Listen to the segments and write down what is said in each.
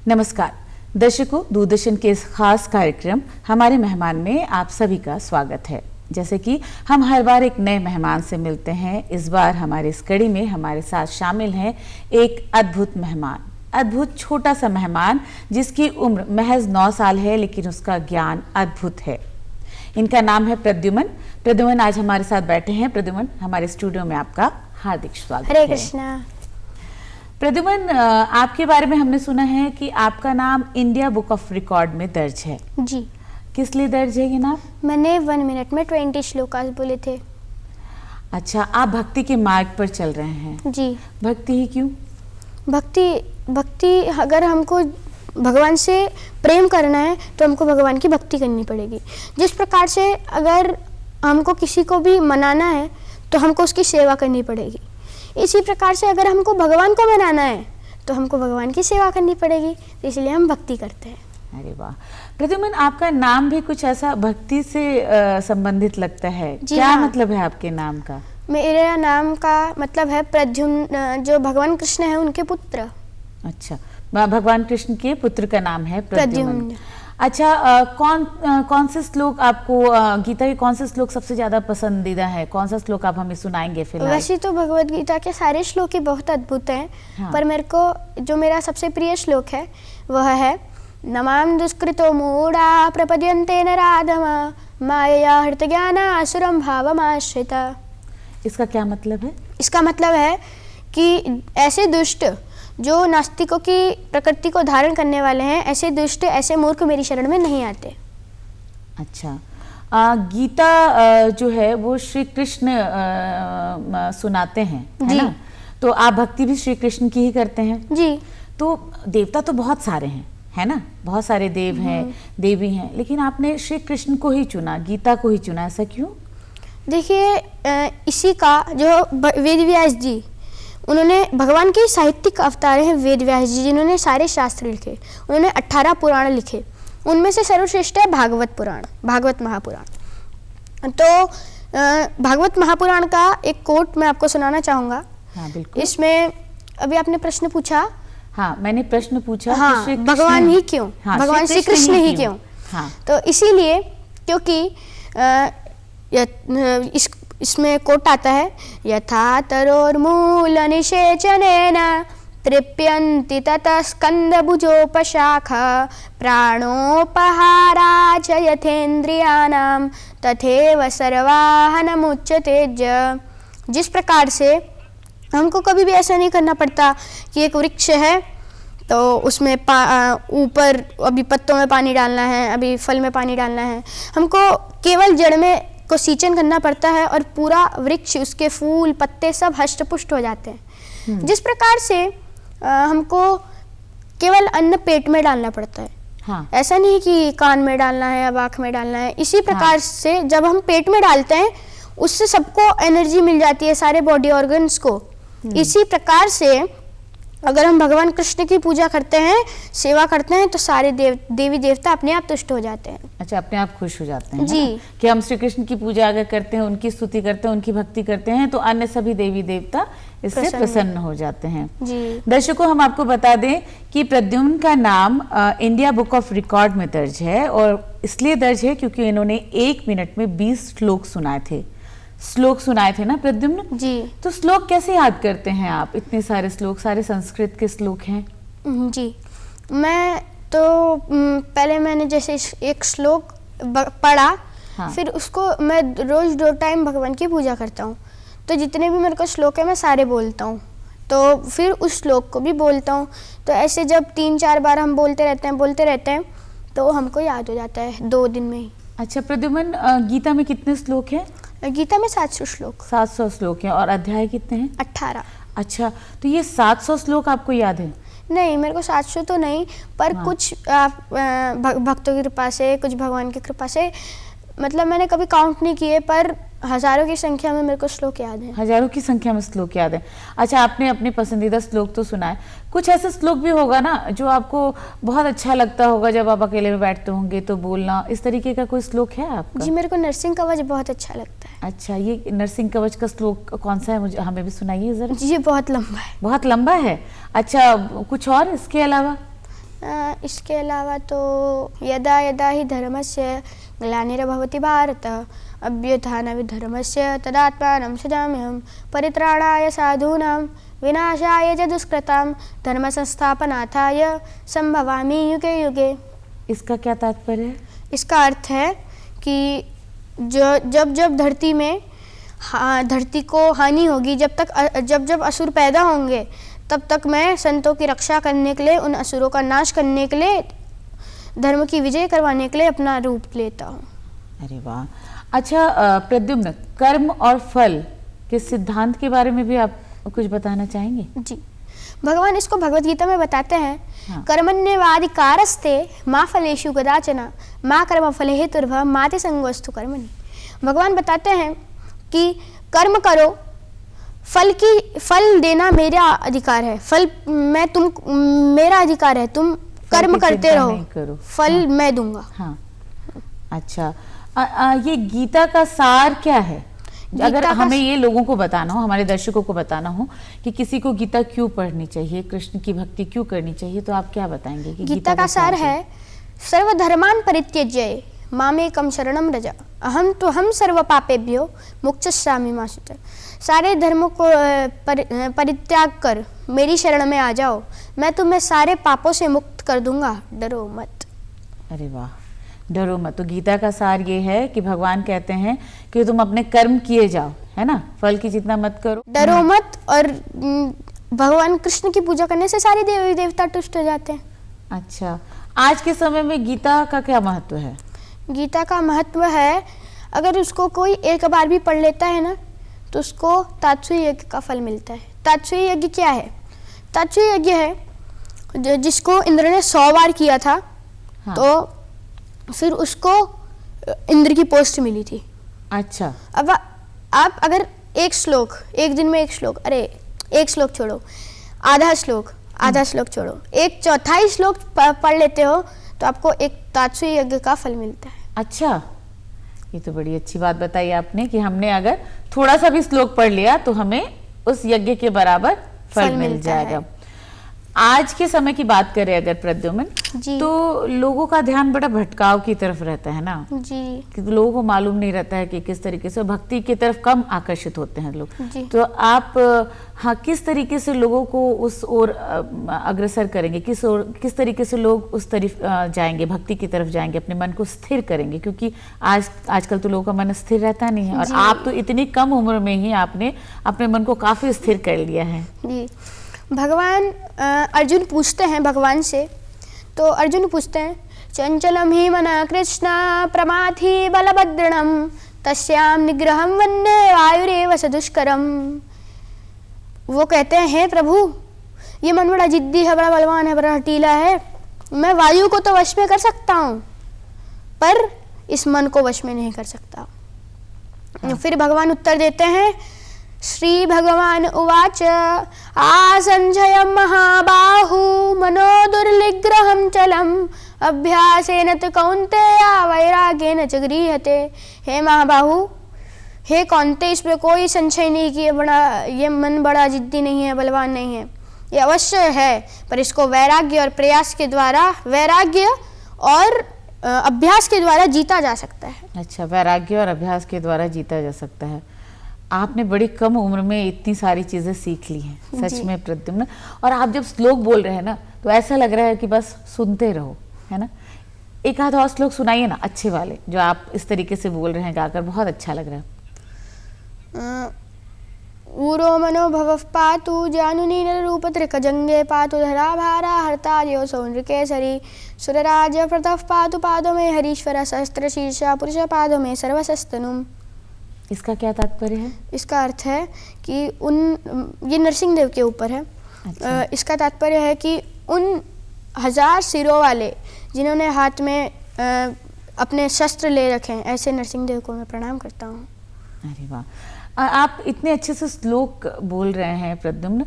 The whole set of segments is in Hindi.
नमस्कार दर्शकों, दूरदर्शन के इस खास कार्यक्रम हमारे मेहमान में आप सभी का स्वागत है। जैसे कि हम हर बार एक नए मेहमान से मिलते हैं, इस बार हमारे इस कड़ी में हमारे साथ शामिल हैं एक अद्भुत मेहमान, अद्भुत छोटा सा मेहमान जिसकी उम्र महज 9 साल है, लेकिन उसका ज्ञान अद्भुत है। इनका नाम है प्रद्युमन। प्रद्युमन आज हमारे साथ बैठे हैं। प्रद्युमन, हमारे स्टूडियो में आपका हार्दिक स्वागत है। हरे कृष्णा। प्रद्युमन, आपके बारे में हमने सुना है कि आपका नाम इंडिया बुक ऑफ रिकॉर्ड में दर्ज है। जी। किस लिए दर्ज है ये नाम? मैंने 1 मिनट में 20 श्लोकास बोले थे। अच्छा, आप भक्ति के मार्ग पर चल रहे हैं। जी। भक्ति ही क्यों? भक्ति अगर हमको भगवान से प्रेम करना है तो हमको भगवान की भक्ति करनी पड़ेगी। जिस प्रकार से अगर हमको किसी को भी मनाना है तो हमको उसकी सेवा करनी पड़ेगी, इसी प्रकार से अगर हमको भगवान को मनाना है तो हमको भगवान की सेवा करनी पड़ेगी, तो इसलिए हम भक्ति करते हैं। अरे वाह प्रद्युमन, आपका नाम भी कुछ ऐसा भक्ति से संबंधित लगता है। क्या हाँ। मतलब है आपके नाम का? मेरे नाम का मतलब है प्रद्युम्न, जो भगवान कृष्ण है उनके पुत्र। अच्छा, भगवान कृष्ण के पुत्र का नाम है प्रद्युम्न। अच्छा, कौन से श्लोक आपको गीता के कौन से श्लोक सबसे ज्यादा पसंदीदा है? कौन सा श्लोक आप हमें सुनाएंगे फिलहाल? वैसे तो भगवत गीता के सारे श्लोक ही बहुत अद्भुत हैं। हाँ। पर मेरे को जो मेरा सबसे प्रिय श्लोक है वह है नमाम दुष्कृतो मूढ़ा प्रपद्यन्ते नराधमा मायया हृतज्ञानासुरं भावमाश्रिता। इसका क्या मतलब है? इसका मतलब है कि ऐसे दुष्ट जो नास्तिकों की प्रकृति को धारण करने वाले हैं, ऐसे दुष्ट ऐसे मूर्ख मेरी शरण में नहीं आते। अच्छा, गीता जो है वो श्री कृष्ण सुनाते हैं, है ना? तो आप भक्ति भी श्री कृष्ण की ही करते हैं? जी। तो देवता तो बहुत सारे हैं, है ना? बहुत सारे देव हैं, देवी हैं, लेकिन आपने श्री कृष्ण को ही चुना, गीता को ही चुना, ऐसा क्यों? देखिए, इसी का जो वेद व्यास जी, उन्होंने भगवान के साहित्यिक अवतार हैं वेद व्यास जी, जिन्होंने सारे शास्त्र लिखे। उन्होंने 18 पुराण लिखे, उनमें से सर्वश्रेष्ठ है भागवत पुराण, भागवत महापुराण। तो भागवत महापुराण का एक कोट मैं आपको सुनाना चाहूँगा। हाँ बिल्कुल। इसमें अभी आपने प्रश्न पूछा। हाँ, मैंने प्रश्न पूछा। हाँ, भगवान ही क्यों? हाँ, भगवान श्री कृष्ण ही क्यों? हाँ, तो इसीलिए क्योंकि इसमें कोट आता है यथा तरोर्मूल निषेचनेन तृप्यन्ति ततः स्कन्दभुजोपशाखा प्राणोपहारा च यथेन्द्रियाणां तथैव सर्वाहनमुच्यते। जिस प्रकार से हमको कभी भी ऐसा नहीं करना पड़ता कि एक वृक्ष है तो उसमें ऊपर अभी पत्तों में पानी डालना है, अभी फल में पानी डालना है, हमको केवल जड़ में को सींचन करना पड़ता है और पूरा वृक्ष, उसके फूल पत्ते सब हष्ट-पुष्ट हो जाते हैं। जिस प्रकार से हमको केवल अन्न पेट में डालना पड़ता है। हाँ। ऐसा नहीं कि कान में डालना है या आँख में डालना है। इसी प्रकार हाँ। से जब हम पेट में डालते हैं उससे सबको एनर्जी मिल जाती है, सारे बॉडी ऑर्गन्स को। इसी प्रकार से अगर हम भगवान कृष्ण की पूजा करते हैं, सेवा करते हैं, तो सारे देवी देवता अपने आप तुष्ट हो जाते हैं। अच्छा, अपने आप खुश हो जाते हैं। जी। कि हम श्री कृष्ण की पूजा अगर करते हैं, उनकी स्तुति करते हैं, उनकी भक्ति करते हैं, तो अन्य सभी देवी देवता इससे प्रसन्न हो जाते हैं। जी। दर्शकों, हम आपको बता दें कि प्रद्युम्न का नाम इंडिया बुक ऑफ रिकॉर्ड में दर्ज है, और इसलिए दर्ज है क्योंकि इन्होंने 1 मिनट में 20 श्लोक सुनाए थे ना प्रद्युम्न? जी। तो श्लोक कैसे याद करते हैं आप? इतने सारे श्लोक, सारे संस्कृत के श्लोक हैं। जी, मैं तो पहले मैंने जैसे एक श्लोक पढ़ा। हाँ। फिर उसको मैं रोज 2 टाइम भगवान की पूजा करता हूँ, तो जितने भी मेरे को श्लोक है मैं सारे बोलता हूँ, तो फिर उस श्लोक को भी बोलता हूँ। तो ऐसे जब 3-4 बार हम बोलते रहते हैं तो हमको याद हो जाता है 2 दिन में ही। अच्छा प्रद्युम्न, गीता में कितने श्लोक हैं? गीता में 700 श्लोक। 700 श्लोक हैं। और अध्याय कितने हैं? 18। अच्छा, तो ये 700 श्लोक आपको याद है? नहीं, मेरे को 700 तो नहीं, पर हाँ। कुछ भक्तों की कृपा से, कुछ भगवान की कृपा से, मतलब मैंने कभी काउंट नहीं किए, पर हजारों की संख्या में मेरे को श्लोक याद है। हजारों की संख्या में श्लोक याद है। अच्छा, आपने अपने पसंदीदा श्लोक तो सुना है, कुछ ऐसा श्लोक भी होगा ना जो आपको बहुत अच्छा लगता होगा जब आप अकेले में बैठते होंगे तो बोलना, इस तरीके का कोई श्लोक है आपका? जी, मेरे को नरसिंह कवच बहुत अच्छा लगता है। अच्छा, ये नरसिंह कवच का श्लोक कौन सा है, मुझे हमें भी सुनाइए जरा। जी, ये बहुत लंबा है। बहुत लंबा है? अच्छा, कुछ और इसके अलावा? इसके अलावा तो यदा यदा ही धर्मस्य ग्लानिर्भवति भारत अभ्युत्थानधर्मस्य तदात्मानं सृजाम्यहं परित्राणाय साधूनां विनाशाय च दुष्कृतां धर्म संस्थापनार्थाय संभवामि युगे युगे। इसका क्या तात्पर्य है? इसका अर्थ है कि जब जब धरती में धरती को हानि होगी, जब असुर पैदा होंगे, तब तक मैं संतों की रक्षा करने के लिए, उन असुरों का नाश करने के लिए, धर्म की विजय करवाने के लिए अपना रूप लेता हूँ। अरे वाह। अच्छा प्रद्युम्न, कर्म और फल के सिद्धांत के बारे में भी आप कुछ बताना चाहेंगे? जी, भगवान इसको भगवत गीता में बताते हैं। हाँ। कर्मण्येवाधिकारस्ते मा फलेषु कदाचन मा कर्म फले हेतुर्भव मा ते संगोऽस्तु कर्मणि। भगवान बताते हैं कि कर्म करो, फल देना मेरा अधिकार है, मेरा अधिकार है, तुम कर्म करते रहो, फल हाँ। मैं दूंगा। हाँ। अच्छा, ये गीता का सार क्या है? अगर हमें ये लोगों को बताना हो, हमारे दर्शकों को बताना हो कि किसी को गीता क्यों पढ़नी चाहिए, कृष्ण की भक्ति क्यों करनी चाहिए, तो आप क्या बताएंगे कि गीता का सार है सर्वधर्मान् परित्यज्य मामेकं शरणं व्रज अहं त्वहं सर्व पापेभ्यो मोक्षयिष्यामि मा शुचः। सारे धर्मों को परित्याग कर मेरी शरण में आ जाओ, मैं तुम्हें सारे पापों से मुक्त कर दूंगा, डरो मत। अरे वाह, डरो मत। तो गीता का सार ये है कि भगवान कहते हैं कि तुम अपने कर्म किए जाओ, है ना, फल की चिंता मत करो, डरो मत। और भगवान कृष्ण की पूजा करने से सारे देवी देवता तुष्ट हो जाते हैं। अच्छा, आज के समय में गीता का क्या महत्व है? गीता का महत्व है, अगर उसको कोई एक बार भी पढ़ लेता है ना, तो उसको तात्सूय यज्ञ का फल मिलता है। तात्सूय यज्ञ क्या है? तात्सूय यज्ञ है जिसको इंद्र ने 100 बार किया था। हाँ। तो फिर उसको इंद्र की पोस्ट मिली थी। अच्छा। अब आप अगर एक दिन में एक श्लोक, अरे एक श्लोक छोड़ो, आधा श्लोक छोड़ो, एक चौथाई श्लोक पढ़ लेते हो तो आपको एक तात्सूय यज्ञ का फल मिलता है। अच्छा, ये तो बड़ी अच्छी बात बताई आपने कि हमने अगर थोड़ा सा भी श्लोक पढ़ लिया तो हमें उस यज्ञ के बराबर फल मिल जाएगा। आज के समय की बात करें अगर प्रद्युम्न, तो लोगों का ध्यान बड़ा भटकाव की तरफ रहता है ना जी, कि लोगों को मालूम नहीं रहता है कि किस तरीके से भक्ति की तरफ कम आकर्षित होते हैं लोग। तो आप हाँ किस तरीके से लोगों को उस ओर अग्रसर करेंगे, किस तरीके से लोग उस तरफ जाएंगे, भक्ति की तरफ जाएंगे, अपने मन को स्थिर करेंगे, क्योंकि आजकल तो लोगों का मन स्थिर रहता नहीं है, और आप तो इतनी कम उम्र में ही आपने अपने मन को काफी स्थिर कर लिया है। जी, भगवान अर्जुन पूछते हैं भगवान से, तो अर्जुन पूछते हैं चंचलम ही मना कृष्ण प्रमाथि बलभद्रणम तस्याम निग्रहम वन्ने वायुरेव सदुष्करम। वो कहते हैं, हे प्रभु, ये मन बड़ा जिद्दी है, बड़ा बलवान है, बड़ा हटीला है, मैं वायु को तो वश में कर सकता हूँ पर इस मन को वश में नहीं कर सकता। फिर भगवान उत्तर देते हैं, श्री भगवान उवाच आसंजयं महाबाहु मनो दुर्निग्रहं चलम अभ्यासेन तु कौन्तेय वैराग्येन च गृह्यते। हे महाबाहु, हे कौन्तेय, इसमें कोई संशय नहीं कि ये मन बड़ा जिद्दी नहीं है, बलवान नहीं है, ये अवश्य है, पर इसको वैराग्य और प्रयास के द्वारा, वैराग्य और अभ्यास के द्वारा जीता जा सकता है। अच्छा, वैराग्य और अभ्यास के द्वारा जीता जा सकता है। आपने बड़ी कम उम्र में इतनी सारी चीजें सीख ली हैं, सच में प्रद्युम्न। और आप जब श्लोक बोल रहे हैं ना, तो ऐसा लग रहा है कि बस सुनते रहो, है ना। एक आध और श्लोक सुनाइए ना, अच्छे वाले, जो आप इस तरीके से बोल रहे हैं गाकर, बहुत अच्छा लग रहा है। ऊरो मनो भवः पातु जानुनी नररूपत्रिक जंगे पातु धरा भारा हरता यो सौंद्रकेसरी सुरराज प्रतः पातु पादो में हरीश्वर सहस्त्र शीर्षा पुरुष पादो में सर्वसस्तनुम। इसका क्या तात्पर्य है? इसका अर्थ है कि ये नरसिंह देव के ऊपर है। अच्छा। इसका तात्पर्य है कि उन 1000 सिरों वाले जिन्होंने हाथ में अपने शस्त्र ले रखे हैं, ऐसे नरसिंह देव को मैं प्रणाम करता हूँ। अरे वाह, आप इतने अच्छे से श्लोक बोल रहे हैं प्रद्युम्न,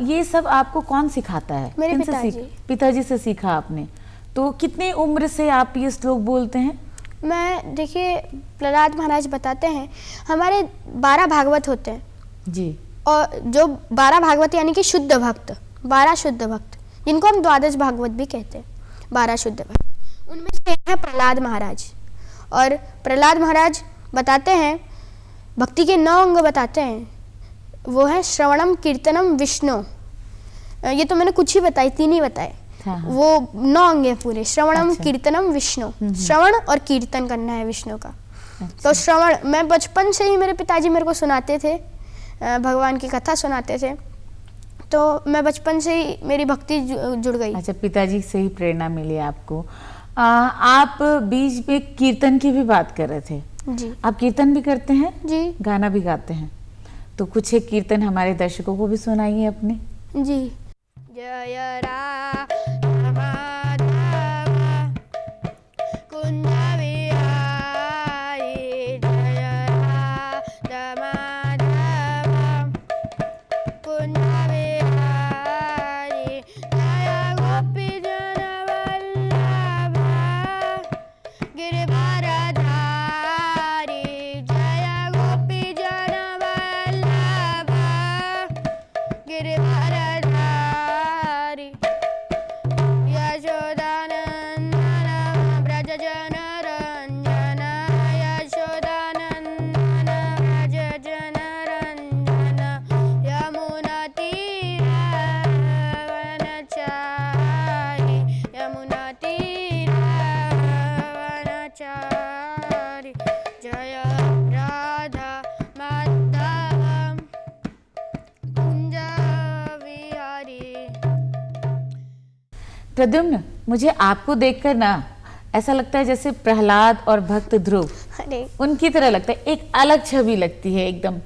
ये सब आपको कौन सिखाता है? मेरे पिताजी। पिताजी से सीखा आपने। तो कितनी उम्र से आप ये श्लोक बोलते हैं? मैं, देखिए, प्रहलाद महाराज बताते हैं, हमारे 12 भागवत होते हैं जी, और जो 12 भागवत यानी कि शुद्ध भक्त, 12 शुद्ध भक्त, जिनको हम द्वादश भागवत भी कहते हैं। 12 शुद्ध भक्त। उनमें से हैं प्रहलाद महाराज। और प्रहलाद महाराज बताते हैं, भक्ति के 9 अंग बताते हैं। वो है श्रवणम कीर्तनम विष्णु। ये तो मैंने कुछ ही बताई, 3 ही बताए। वो 9 अंग है पूरे। श्रवणम कीर्तनम विष्णु, श्रवण और कीर्तन करना है विष्णु का। तो श्रवण, मैं बचपन से ही मेरे पिताजी मेरे को सुनाते थे, भगवान की कथा सुनाते थे, तो मैं बचपन से ही मेरी भक्ति जुड़ गई। अच्छा, पिताजी से ही प्रेरणा मिली आपको। आप बीच में कीर्तन की भी बात कर रहे थे जी। आप कीर्तन भी करते हैं? जी। गाना भी गाते हैं? तो कुछ एक कीर्तन हमारे दर्शकों को भी सुनाइए अपने। जी। जय राम कुंज विहारी, जय राम कुंज विहारी, जय गोपी जन वल्लभ गिरिवरधारी, जय गोपी जन वल्लभ गिरिवरधारी, यशोदानंदन व्रज जन रंजन, यशोदानंदन व्रज जन रंजन, यमुना तीर वनचारी, यमुना तीर वनचारी, जय राधा माधव कुंज विहारी। प्रद्युम्न, मुझे आपको देखकर ना ऐसा लगता है जैसे प्रहलाद और भक्त ध्रुव अरे उनकी तरह लगता है, एक अलग छवि लगती है एकदम।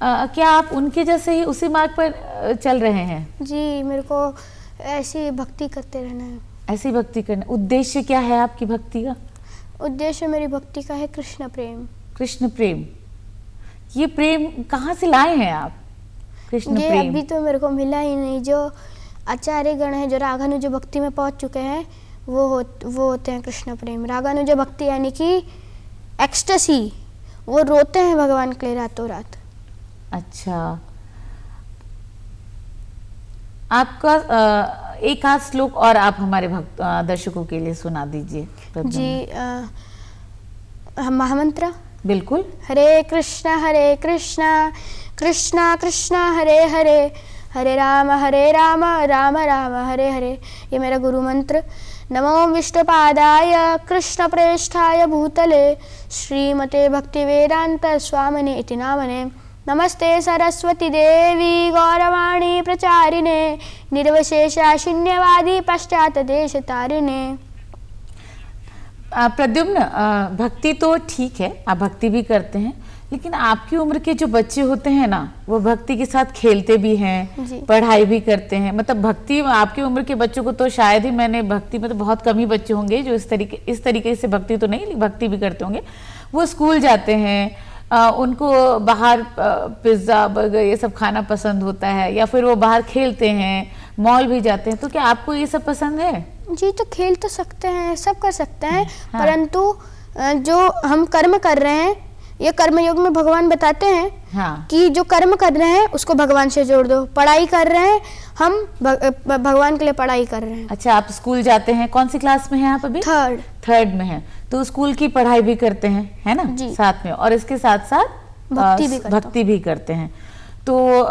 क्या आप उनके जैसे ही उसी मार्ग पर चल रहे हैं? जी, मेरे को ऐसी भक्ति करते रहना है। ऐसी भक्ति करना, उद्देश्य क्या है आपकी भक्ति का? उद्देश्य मेरी भक्ति का है कृष्ण प्रेम। कृष्ण प्रेम। ये प्रेम कहाँ से लाए हैं आप? कृष्ण ये प्रेम अभी तो मेरे को मिला ही नहीं। जो आचार्य गण है, जो रागानुज भक्ति में पहुंच चुके हैं, वो होते हैं कृष्ण प्रेम। रागानुज भक्ति यानी कि एक्सटेसी, वो रोते हैं भगवान के लिए रातों रात। अच्छा, आपका एक आध श्लोक और आप हमारे भक्त दर्शकों के लिए सुना दीजिए। जी, महामंत्र। बिल्कुल। हरे कृष्णा कृष्णा कृष्णा हरे हरे, हरे राम राम राम हरे हरे। ये मेरा गुरु मंत्र। नमो विष्णुपादाय कृष्ण प्रेष्ठाय भूतले, श्रीमते भक्ति वेदांत स्वामिने इति नामने। नमस्ते सरस्वती देवी गौरवाणी प्रचारिणे, निर्विशेषा शून्यवादी पश्चात देश तारिणे। प्रद्युम्न, भक्ति तो ठीक है, आप भक्ति भी करते हैं, लेकिन आपकी उम्र के जो बच्चे होते हैं ना, वो भक्ति के साथ खेलते भी हैं, पढ़ाई भी करते हैं। मतलब भक्ति, आपकी उम्र के बच्चों को तो शायद ही मैंने भक्ति में, तो बहुत कम ही बच्चे होंगे जो इस तरीके से भक्ति तो नहीं, भक्ति भी करते होंगे। वो स्कूल जाते हैं, उनको बाहर पिज्ज़ा बर्गर ये सब खाना पसंद होता है, या फिर वो बाहर खेलते हैं, मॉल भी जाते हैं। तो क्या आपको ये सब पसंद है? जी, तो खेल तो सकते हैं, सब कर सकते हैं। हाँ। परंतु जो हम कर्म कर रहे हैं, ये कर्मयोग में भगवान बताते हैं। हाँ। कि जो कर्म कर रहे हैं उसको भगवान से जोड़ दो। पढ़ाई कर रहे हैं हम, भगवान के लिए पढ़ाई कर रहे हैं। अच्छा, आप स्कूल जाते हैं, कौन सी क्लास में हैं आप अभी? थर्ड में हैं, तो स्कूल की पढ़ाई भी करते हैं, है ना? जी। साथ में, और इसके साथ साथ भक्ति भी करते हैं। तो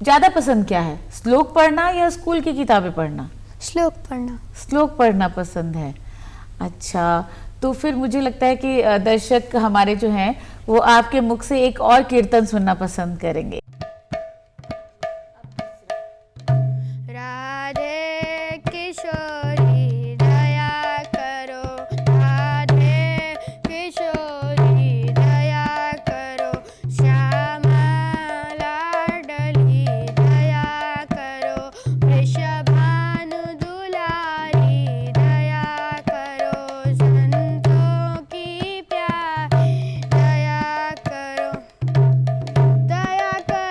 ज्यादा पसंद क्या है, श्लोक पढ़ना या स्कूल की किताबें पढ़ना? श्लोक पढ़ना पसंद है। अच्छा, तो फिर मुझे लगता है कि दर्शक हमारे जो हैं वो आपके मुख से एक और कीर्तन सुनना पसंद करेंगे। राधे किशोरी दया करो, राधे किशोरी दया करो, श्यामा लाडली दया करो, वृषभानु दुलारी दया करो, संतों की प्यारी दया करो, दया करो।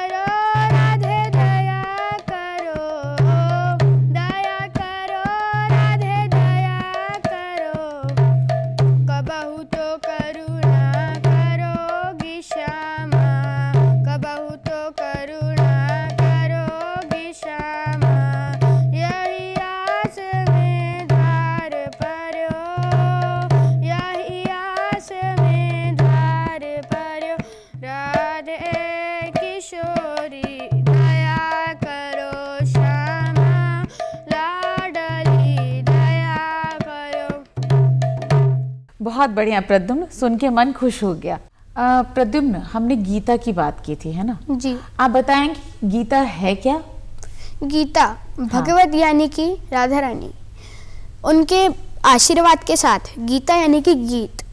बहुत बढ़िया प्रद्युम्न, सुन के मन खुश हो गया। प्रद्युम्न, हमने गीता की बात की थी, है ना? जी। आप बताएंगे गीता है क्या? गीता भगवत यानी कि राधा रानी, उनके आशीर्वाद के साथ, गीता यानी कि गीत,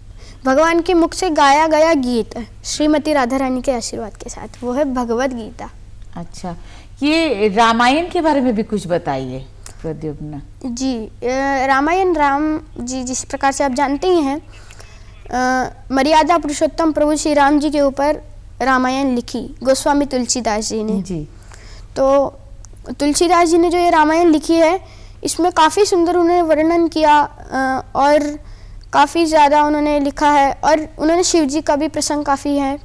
भगवान के मुख से गाया गया गीत, श्रीमती राधा रानी के आशीर्वाद के साथ, वो है भगवत गीता। अच्छा, ये रामायण के बारे में भी कुछ बताइए प्रद्युम्न। जी, रामायण, राम जी जिस प्रकार से आप जानते ही हैं, मर्यादा पुरुषोत्तम प्रभु श्री राम जी के ऊपर रामायण लिखी गोस्वामी तुलसीदास जी ने। जी। तो तुलसीदास जी ने जो ये रामायण लिखी है, इसमें काफ़ी सुंदर उन्होंने वर्णन किया और काफ़ी ज़्यादा उन्होंने लिखा है, और उन्होंने शिव जी का भी प्रसंग काफ़ी है।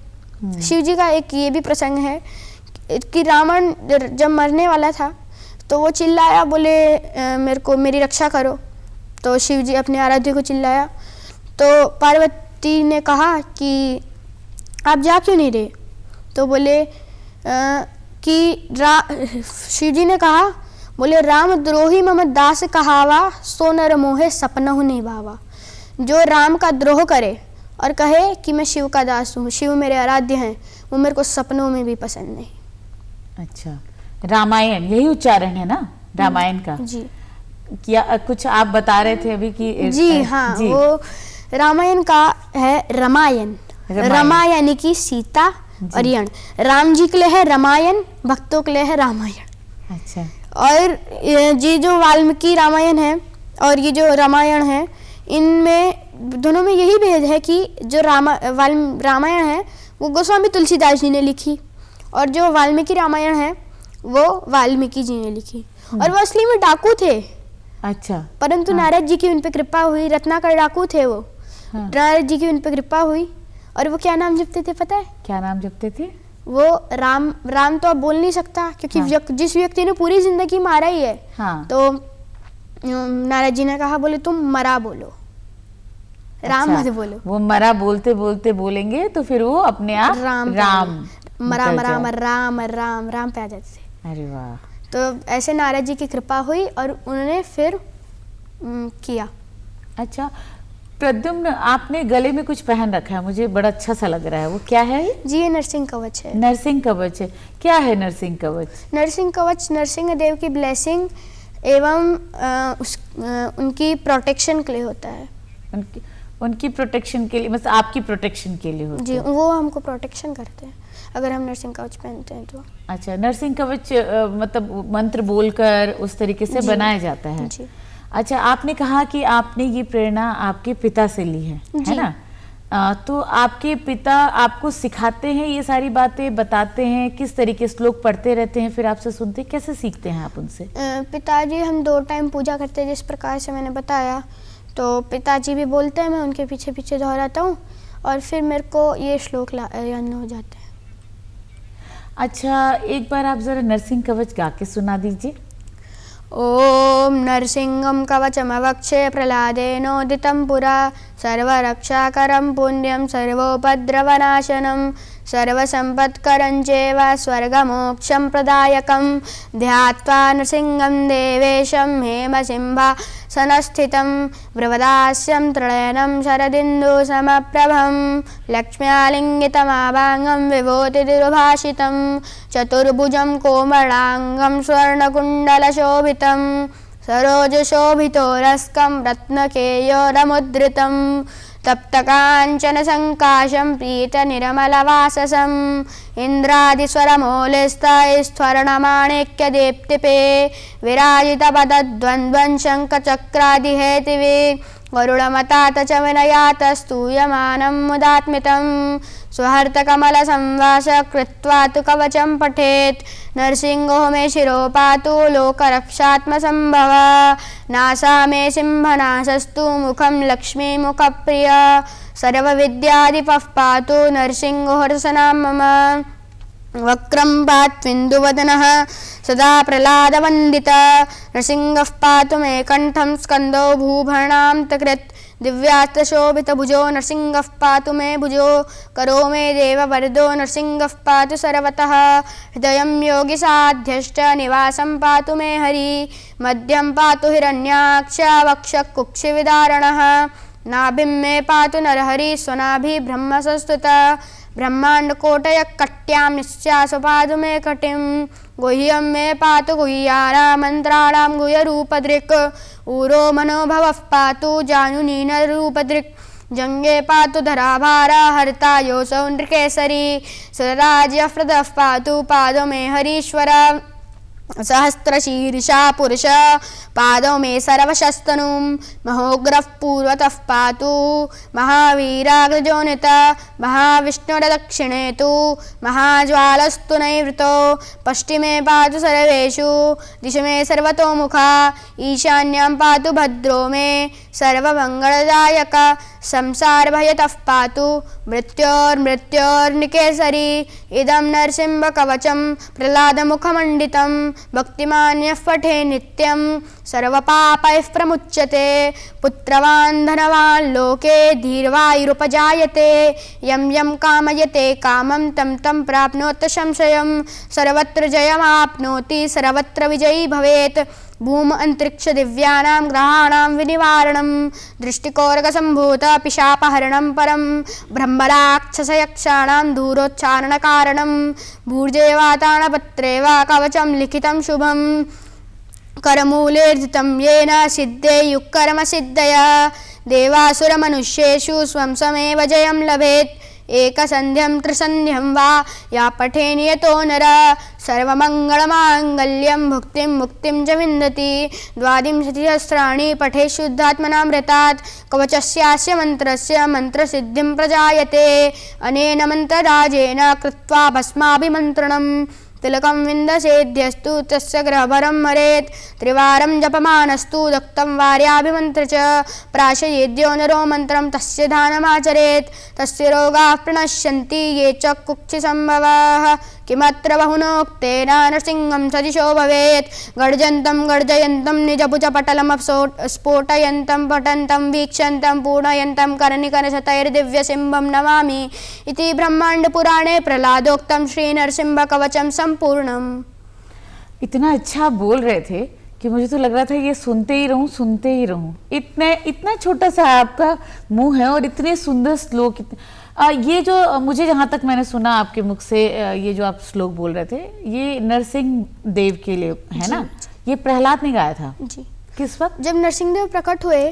शिव जी का एक ये भी प्रसंग है कि रावण जब मरने वाला था तो वो चिल्लाया, बोले मेरी रक्षा करो। तो शिव जी अपने आराध्य को चिल्लाया, तो पार्वती ने कहा कि आप जा क्यों नहीं रहे? तो बोले कि शिव जी ने कहा, बोले राम द्रोही मम दास कहावा, सो नर मोहे सपनहु निभावा। जो राम का द्रोह करे और कहे कि मैं शिव का दास हूँ, शिव मेरे आराध्य हैं, वो मेरे को सपनों में भी पसंद नहीं। अच्छा, रामायण यही उच्चारण है ना रामायण का? जी। क्या कुछ आप बता रहे थे अभी कि? जी हाँ, जी। वो रामायण का है रामायण, रमा यानी कि सीता और यण, राम जी के लिए है रामायण, भक्तों के लिए है रामायण। अच्छा। और ये जो वाल्मीकि रामायण है और ये जो रामायण है, इनमें दोनों में यही भेद है कि जो रामायण है वो गोस्वामी तुलसीदास जी ने लिखी, और जो वाल्मीकि रामायण है वो वाल्मीकि जी ने लिखी, और वो असली में डाकू थे। अच्छा। परंतु नारद जी की उन पे कृपा हुई, रत्नाकर डाकू थे वो। नारद जी की उन पे कृपा हुई, और वो क्या नाम जपते थे पता है? क्या नाम जपते थे? वो राम तो अब बोल नहीं सकता, क्योंकि जिस व्यक्ति ने पूरी जिंदगी मारा ही है। तो नारद जी ने कहा, बोले तुम मरा बोलो, राम मत बोलो। वो मरा बोलते बोलते बोलेंगे तो फिर वो अपने आप राम मरा राम राम राम पे आ जाते थे। अरे वाह। तो ऐसे नारद जी की कृपा हुई और उन्होंने फिर किया। अच्छा प्रद्युम्न, आपने गले में कुछ पहन रखा है, मुझे बड़ा अच्छा सा लग रहा है, वो क्या है? जी, ये नरसिंह कवच है। नरसिंह कवच है। क्या है नरसिंह कवच? नरसिंह कवच नरसिंह देव की ब्लेसिंग एवं उनकी प्रोटेक्शन के लिए होता है। उनकी प्रोटेक्शन के लिए, मतलब आपकी प्रोटेक्शन के लिए होता है? जी, वो हमको प्रोटेक्शन करते हैं अगर हम नरसिंह कवच पहनते हैं तो। अच्छा, नरसिंह कवच मतलब मंत्र बोलकर उस तरीके से बनाया जाता है? जी। अच्छा, आपने कहा कि आपने ये प्रेरणा आपके पिता से ली है ना? तो आपके पिता आपको सिखाते हैं ये सारी बातें, बताते हैं किस तरीके से? लोग पढ़ते रहते हैं फिर आपसे सुनते हैं, कैसे सीखते हैं आप उनसे? पिताजी हम 2 टाइम पूजा करते हैं, जिस प्रकार से मैंने बताया। तो पिताजी भी बोलते हैं, मैं उनके पीछे पीछे दोहराता हूँ और फिर मेरे को ये श्लोक याद हो जाते हैं। अच्छा, एक बार आप जरा नरसिंह कवच गा के सुना दीजिए। ओम नरसिंहं कवचमवक्षे प्रह्लादेनोदितं पुरा, सर्वरक्षाकरं पुण्यं सर्वोपद्रवनाशनं, सर्वसम्पत्करं चैव स्वर्गमोक्षं प्रदायकं, ध्यात्वा नृसिंहं देवेशं हेमसिंहासनस्थितं, बृहदास्यं त्रिनयनं शरदिन्दुसमप्रभं, लक्ष्म्यालिङ्गितमाभाङ्गं विभूतिदुर्भाषितं, चतुर्भुजं कोमलाङ्गं स्वर्णकुण्डलशोभितं, सरोजशोभितोरस्कं रत्नकेयोरमुद्रितं, तप्तकाञ्चनसङ्काशं पीतनिर्मलवाससं, इन्द्रादिस्वरमौलिस्तैस्त्वर्णमाणिक्यदीप्तिपे, विराजितपदद्वन्द्वं शङ्खचक्रादिहेतिवे, गरुडमतात च विनयातस्तूयमानं मुदात्मितं, स्वहर्तकमलसंवास कृत्वा तु कवचं पठेत्, नरसिंहो मे शिरो पातु लोकरक्षात्मसम्भव, नासा मे सिंहनासस्तु मुखं लक्ष्मीमुखप्रिय, सर्वविद्याधिपः पातु नरसिंहो रसनां मम, वक्रं पात्विन्दुवदनः सदा प्रह्लादवन्दित, नरसिंहः पातु मे कण्ठं स्कन्दो भूभर्णान्तकृत्, दिव्यास्त्रशोभितभुजो नरसिंहः पातु मे भुजो, करो मे देववरदो नरसिंहः पातु सर्वतः, हृदयं योगिसाध्यश्च निवासं पातु मे हरि, मध्यं पातु हिरण्याक्ष वक्षः कुक्षिविदारणः, नाभिं मे पातु नरहरि स्वनाभि ब्रह्म संस्तुता ब्रह्मांड कोटय कट्यां निस्यासपादु मे कटिं गुह्यं मे पातु गुह्यानां मन्त्राणां गुह्यरूपदृक् ऊरो मनोभवः पातु जानुनीनरूपदृक् जंगे पातु धराभारा हर्ता योऽसौ नृकेसरी सुरराज्यप्रदः पातु पादो मे हरीश्वर सहस्रशीर्षा पुरुष पादौ मे सर्वशस्तनुं महोग्रः पूर्वतः पातु महावीराग्रजोनित महाविष्णुर्दक्षिणे तु महाज्वालस्तु नैवृतो पश्चिमे पातु सर्वेषु दिश मे सर्वतोमुखा ईशान्यां पातु भद्रो मे सर्वमङ्गलदायक संसारभयतः पातु मृत्योर्मृत्योर्निकेसरी इदं नरसिंहकवचं प्रह्लादमुखमण्डितं भक्तिमान् यः पठे नित्यं सर्वपापैः प्रमुच्यते पुत्रवान् धनवान् लोके धीर्वायुरुपजायते यं यं कामयते कामं तं तं प्राप्नोति संशयं सर्वत्र जयमाप्नोति सर्वत्र विजयी भवेत् भूम अंतरिक्ष दिव्यानां ग्रहाणां विनिवारणं दृष्टिकोरकसम्भूत पिशापहरणं परं ब्रह्मराक्षसयक्षाणां दूरोच्चारणकारणं भूर्जेवाताणपत्रे वा कवचं लिखितं शुभं करमूलेर्जितं येन सिद्धेयुःकर्मसिद्धया देवासुरमनुष्येषु स्वं समेव जयं लभेत् एकसन्ध्यं त्रिसन्ध्यं वा या पठे नियतो नर सर्वमङ्गलमाङ्गल्यं भुक्तिं मुक्तिं च विन्दति 22 पठे शुद्धात्मनामृतात् कवचस्यास्य मन्त्रस्य मन्त्रसिद्धिं प्रजायते अनेन मन्त्रराजेन कृत्वा भस्माभिमन्त्रणं तिलकं विन्दसेद्यस्तु तस्य ग्रहभरं मरेत् त्रिवारं जपमानस्तु दत्तं वार्याभिमन्त्र च प्राशयेद्यो नरो मन्त्रं तस्य दानमाचरेत् तस्य रोगाः प्रणश्यन्ति ये च कुक्षिसम्भवाः किमत्र बहुनोक्तेन नरसिंहं सदिशो भवेत् गर्जन्तं गर्जयन्तं निजभुजपटलमस्फोटयन्तं पठन्तं वीक्षन्तं पूर्णयन्तं कर्णिकरशतैर्दिव्यसिंहं नमामि इति ब्रह्माण्डपुराणे प्रह्लादोक्तं श्रीनरसिंहकवचं संपूर्णम्। इतना अच्छा बोल रहे थे कि मुझे तो लग रहा था ये सुनते ही रहूं। इतना छोटा सा आपका मुंह है और इतने सुंदर श्लोक। ये जो मुझे जहाँ तक मैंने सुना आपके मुख से, ये जो आप श्लोक बोल रहे थे ये नरसिंह देव के लिए है ना? ये प्रहलाद ने गाया था जी। किस वक्त? जब नरसिंह देव प्रकट हुए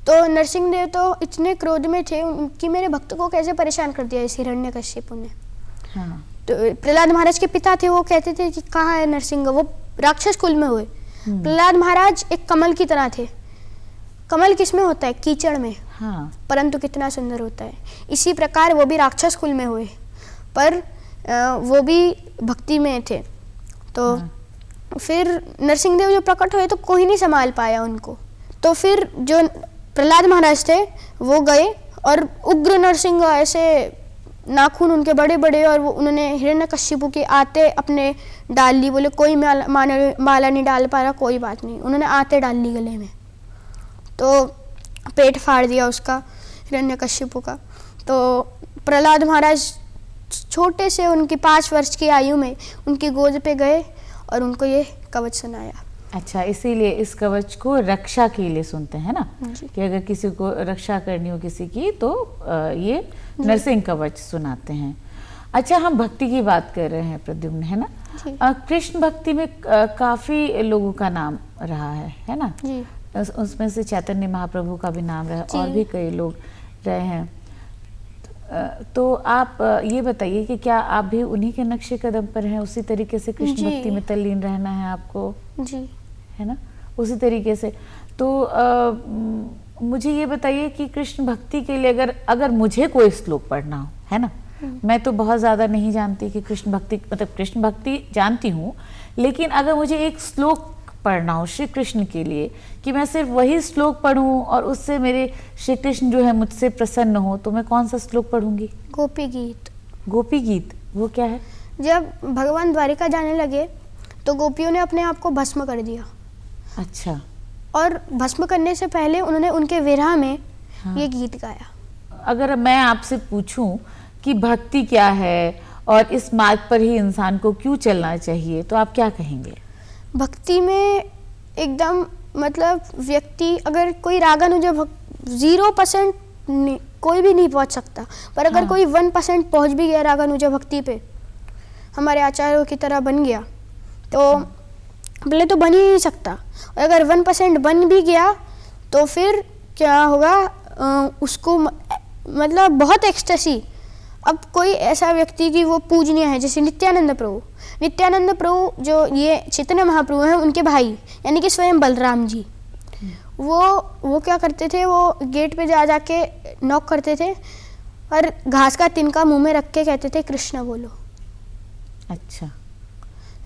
तो नरसिंह देव तो इतने क्रोध में थे कि मेरे भक्त को कैसे परेशान कर दिया इस हिरण्यकश्यप ने। हाँ। तो प्रहलाद महाराज के पिता थे, वो कहते थे कि कहाँ है नरसिंह, वो राक्षस कुल में हुए। प्रहलाद महाराज एक कमल की तरह थे। कमल किस में होता है? कीचड़ में। हाँ। परंतु कितना सुंदर होता है। इसी प्रकार वो भी राक्षस कुल में हुए, पर वो भी भक्ति में थे। तो फिर नरसिंह देव जो प्रकट हुए तो कोई नहीं संभाल पाया उनको। तो फिर जो प्रहलाद महाराज थे वो गए और उग्र नरसिंह, ऐसे नाखून उनके बड़े बड़े, और वो उन्होंने हिरण्यकश्यप के आते अपने डाल ली। बोले कोई माला नहीं डाल पा रहा, कोई बात नहीं। उन्होंने आते डाल ली गले में, तो पेट फाड़ दिया उसका, हिरण्यकश्यप का। तो प्रहलाद महाराज छोटे से उनकी 5 वर्ष की आयु में उनकी गोद पे गए और उनको ये कवच सुनाया। अच्छा, इसीलिए इस कवच को रक्षा के लिए सुनते हैं ना, कि अगर किसी को रक्षा करनी हो किसी की तो ये नरसिंह कवच सुनाते हैं। अच्छा, हम भक्ति की बात कर रहे हैं प्रद्युम्न, है ना? कृष्ण भक्ति में काफी लोगों का नाम रहा है ना? जी। उसमें से चैतन्य महाप्रभु का भी नाम रहा, और भी कई लोग रहे हैं। तो आप ये बताइए कि क्या आप भी उन्हीं के नक्शे कदम पर हैं? उसी तरीके से कृष्ण भक्ति में तल्लीन रहना है आपको? जी, है ना? उसी तरीके से। तो मुझे ये बताइए कि कृष्ण भक्ति के लिए अगर मुझे कोई श्लोक पढ़ना हो, है ना? मैं तो बहुत ज़्यादा नहीं जानती कि कृष्ण भक्ति, मतलब कृष्ण भक्ति जानती हूँ, लेकिन अगर मुझे एक श्लोक पढ़ना हो श्री कृष्ण के लिए, कि मैं सिर्फ वही श्लोक पढ़ूं और उससे मेरे श्री कृष्ण जो है मुझसे प्रसन्न हो, तो मैं कौन सा श्लोक पढ़ूंगी? गोपी गीत। गोपी गीत वो क्या है? जब भगवान द्वारिका जाने लगे तो गोपियों ने अपने आप को भस्म कर दिया। अच्छा। और भस्म करने से पहले उन्होंने उनके विरह में ये गीत गाया। अगर मैं आपसे पूछूं कि भक्ति क्या है और इस मार्ग पर ही इंसान को क्यों चलना चाहिए, तो आप क्या कहेंगे? भक्ति में एकदम, मतलब व्यक्ति अगर कोई रागानुज 0% कोई भी नहीं पहुंच सकता, पर अगर हाँ। कोई 1% पहुंच भी गया रागानुजा भक्ति पे, हमारे आचार्यों की तरह बन गया, तो पहले तो बन ही नहीं सकता। और अगर 1% बन भी गया तो फिर क्या होगा, उसको मतलब बहुत एक्सटेसी। अब कोई ऐसा व्यक्ति की वो पूजनीय है, जैसे नित्यानंद प्रभु जो ये चैतन्य महाप्रभु हैं, उनके भाई यानी कि स्वयं बलराम जी, वो क्या करते थे, वो गेट पे जाके नॉक करते थे और घास का तिनका मुंह में रख के कहते थे कृष्ण बोलो। अच्छा,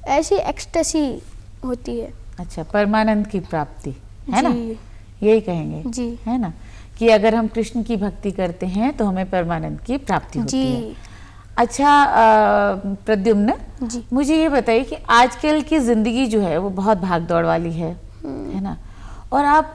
ऐसी एक्सटेसी होती है। अच्छा, परमानंद की प्राप्ति है ना, जी। यही कहेंगे जी। है ना, कि अगर हम कृष्ण की भक्ति करते हैं तो हमें परमानंद की प्राप्ति होती जी। है। अच्छा प्रद्युम्न, जी। मुझे ये बताइए कि आजकल की जिंदगी जो है वो बहुत भाग दौड़ वाली है ना, और आप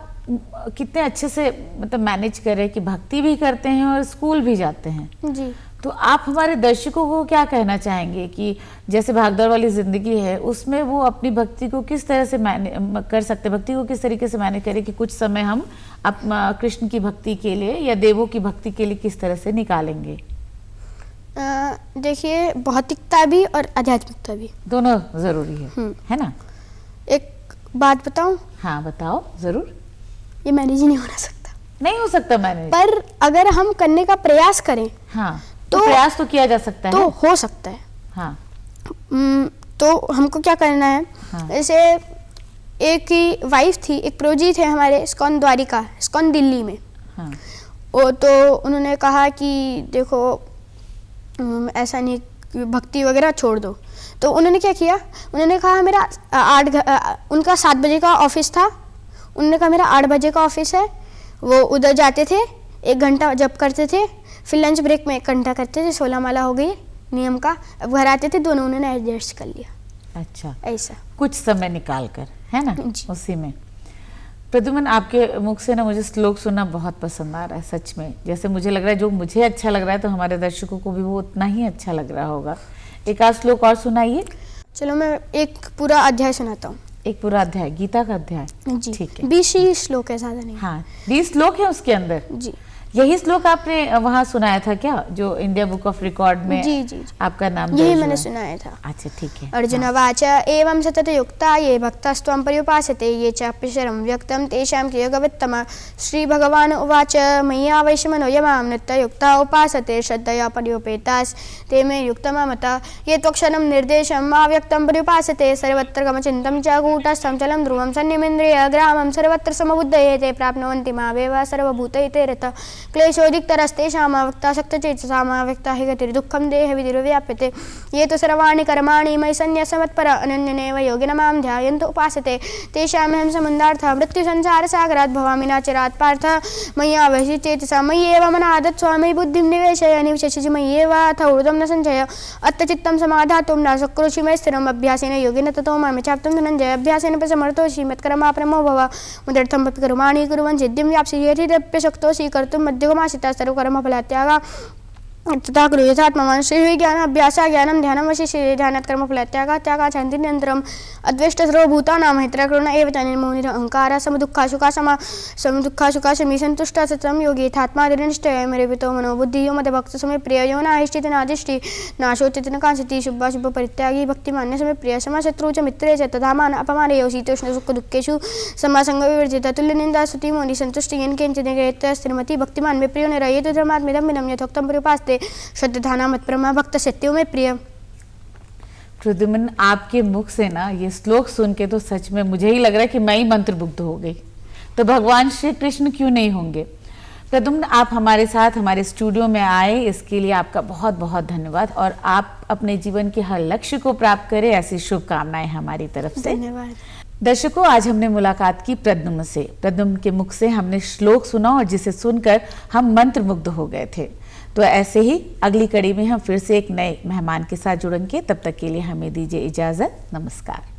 कितने अच्छे से मतलब मैनेज कर रहे हैं कि भक्ति भी करते हैं और स्कूल भी जाते हैं। जी। तो आप हमारे दर्शकों को क्या कहना चाहेंगे कि जैसे भागदौड़ वाली जिंदगी है उसमें वो अपनी भक्ति को किस तरह से मैनेज कर सकते हैं, भक्ति को किस तरीके से मैनेज करें कि कुछ समय हम कृष्ण की भक्ति के लिए या देवों की भक्ति के लिए किस तरह से निकालेंगे? देखिए, भौतिकता भी और आध्यात्मिकता भी दोनों जरूरी है ना। एक बात बताऊं? हाँ बताओ जरूर। ये मैनेज ही नहीं हो सकता। नहीं हो सकता मैनेज, पर अगर हम करने का प्रयास करें हाँ तो प्रयास तो किया जा सकता तो है। हो सकता है। हाँ। तो हमको क्या करना है, हाँ। जैसे एक की वाइफ थी, एक प्रोजी थे हमारे इस्कॉन द्वारिका, इस्कॉन दिल्ली में। हाँ। तो उन्होंने कहा कि देखो ऐसा नहीं, भक्ति वगैरह छोड़ दो। तो उन्होंने क्या किया, उन्होंने कहा मेरा उनका 7 बजे का ऑफिस था, उन्होंने कहा मेरा 8 बजे का ऑफिस है। वो उधर जाते थे, 1 घंटा जप करते थे, फिर लंच ब्रेक में 1 घंटा करते थे, 16 माला हो गई नियम का। अब घर आते थे, दोनों उन्होंने एडजस्ट कर लिया। अच्छा, ऐसा कुछ समय निकाल कर, है ना। जी। उसी में प्रद्युम्न, आपके मुख से ना मुझे श्लोक सुनना बहुत पसंद आ रहा है सच में। जैसे मुझे लग रहा है जो मुझे अच्छा लग रहा है तो हमारे दर्शकों को भी वो उतना ही अच्छा लग रहा होगा। एक आध श्लोक और सुनाइए। चलो मैं एक पूरा अध्याय सुनाता हूँ। एक पूरा अध्याय, गीता का अध्याय? जी, ठीक है। 20 ही श्लोक है, ज़्यादा नहीं। हाँ, 20 श्लोक है उसके अंदर। जी। यही श्लोक आपने वहाँ सुनाया था क्या, जो इंडिया बुक ऑफ रिकॉर्ड में जी। आपका नाम यही दर्ज मैंने हुआ? सुनाया था। अच्छा ठीक है। अर्जुन वाच एवं सतत युक्ता ये भक्तास्त्वं पर्युपासते ये चाप्यशरं व्यक्तं तेषां क्रियगवत्तम। श्री भगवान उवाच मय्या वैश्मनो यमां नित्ययुक्ता उपासते श्रद्धया पर्युपेतास् ते मे युक्तममता ये त्वक्षरं निर्देशं अव्यक्तं पर्युपासते सर्वत्र गमचिन्तं च कूटस्थं चलं ध्रुवं सन्निमिन्द्रिय ग्रामं सर्वत्र समबुद्धये ते प्राप्नुवन्ति मामेव सर्वभूतैते रत क्लेशोदिक्तरस्तेषामव्यक्तासक्तचेतसामव्यक्ता हि गतिर्दुःखं देहविधिर्व्याप्यते ये तु सर्वाणि कर्माणि मयि सन्न्यसमत्पर अनन्यनेव योगिनः मां ध्यायन्तु उपासते तेषामहं समुद्धार्थः मृत्युसंसारसागरात् भवामि नाचिरात् पार्थ मय्यावेशि चेतसा मय्येव मनादत् स्वामी बुद्धिं निवेशय निवशसि मय्येव अथ ऊर्ध्वं न सञ्चय अत्तचित्तं समाधातुं न शक्नोषि मयि स्थिरम् अभ्यासेन योगेन ततो मां चाप्तुं धनञ्जय अभ्यासेन समर्थोषि मत्कर्मा परमो भव मुदर्थं कर्माणि कुर्वन् सिद्धिं व्याप्स्यसि यदि कर्तुं मध्यगमाशिता सर्वकर्मफलत्यागा तथा गृहस्थात्मवान् श्री ज्ञान अभ्यास ज्ञानम ध्यानम वशिष्य ध्यानात् कर्मफलत्यागा त्यागा शांति निरंतरम अद्वेष्ट सर्वभूतानां मैत्रकरुण एव च निर्मोहित अहंकार समदुःखा सुखा शमी संतुष्ट सततं योगी यथात्मा दृढनिष्ठः मेरेभितो मनोबुद्धियो मद भक्त समय प्रिय यो नाहिष्ठित नादिष्टि नाशोचित न कांक्षति शुभाशुभ परित्यागी भक्तिमान्य समय प्रिय समशत्रु च मित्रे च तथा मान अपमाने यो शीतोष्ण सुख दुःखेषु समासंग विवर्जित तुल्य निंदा स्तुति मोनि संतुष्टि येन किंचित् निगृहीत स्थिरमति भक्तिमान में प्रियो निरयेत धर्मात्मिदं मिदं यथोक्तं परिपास्ते श्रद्धाना मत प्रमा भक्त सत्यो में प्रिय। प्रद्युम्न, आपके मुख से ना ये श्लोक सुन के तो सच में मुझे ही लग रहा है कि मैं ही मंत्रमुग्ध हो गई। तो भगवान श्री कृष्ण क्यों नहीं होंगे। प्रद्युम्न, आप हमारे साथ हमारे स्टूडियो में आए, इसके लिए आपका बहुत बहुत धन्यवाद। और आप अपने जीवन के हर लक्ष्य को प्राप्त करें, ऐसी शुभकामनाएं हमारी तरफ से। धन्यवाद। दर्शकों, आज हमने मुलाकात की प्रद्युम्न से। प्रद्युम्न के मुख से हमने श्लोक सुना और जिसे सुनकर हम मंत्रमुग्ध हो गए थे। तो ऐसे ही अगली कड़ी में हम फिर से एक नए मेहमान के साथ जुड़ेंगे। तब तक के लिए हमें दीजिए इजाजत। नमस्कार।